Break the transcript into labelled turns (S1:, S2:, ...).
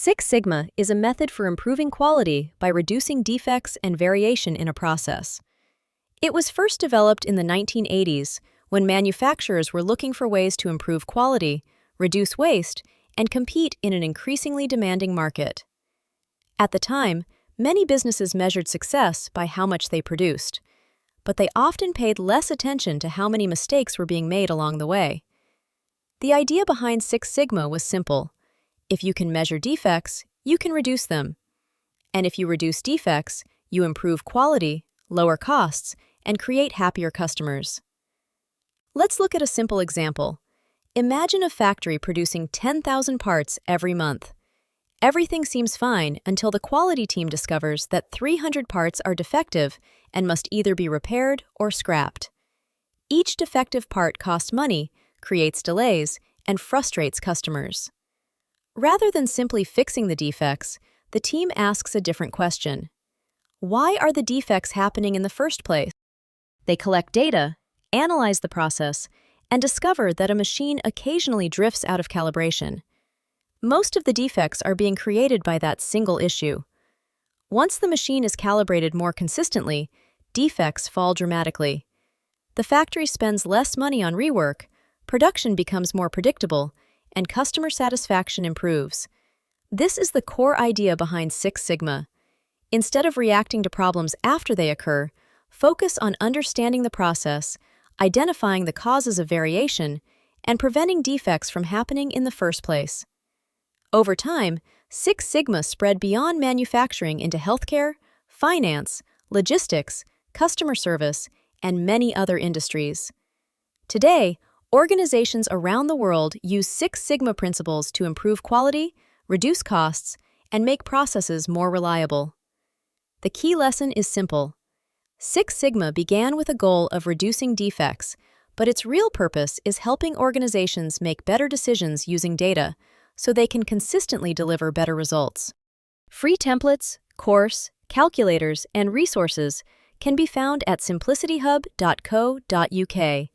S1: Six Sigma is a method for improving quality by reducing defects and variation in a process. It was first developed in the 1980s when manufacturers were looking for ways to improve quality, reduce waste, and compete in an increasingly demanding market. At the time, many businesses measured success by how much they produced, but they often paid less attention to how many mistakes were being made along the way. The idea behind Six Sigma was simple. If you can measure defects, you can reduce them. And if you reduce defects, you improve quality, lower costs, and create happier customers. Let's look at a simple example. Imagine a factory producing 10,000 parts every month. Everything seems fine until the quality team discovers that 300 parts are defective and must either be repaired or scrapped. Each defective part costs money, creates delays, and frustrates customers. Rather than simply fixing the defects, the team asks a different question. Why are the defects happening in the first place? They collect data, analyze the process, and discover that a machine occasionally drifts out of calibration. Most of the defects are being created by that single issue. Once the machine is calibrated more consistently, defects fall dramatically. The factory spends less money on rework, production becomes more predictable, and customer satisfaction improves. This is the core idea behind Six Sigma. Instead of reacting to problems after they occur, focus on understanding the process, identifying the causes of variation, and preventing defects from happening in the first place. Over time, Six Sigma spread beyond manufacturing into healthcare, finance, logistics, customer service, and many other industries. Today, organizations around the world use Six Sigma principles to improve quality, reduce costs, and make processes more reliable. The key lesson is simple. Six Sigma began with a goal of reducing defects, but its real purpose is helping organizations make better decisions using data so they can consistently deliver better results. Free templates, course, calculators, and resources can be found at simplicityhub.co.uk.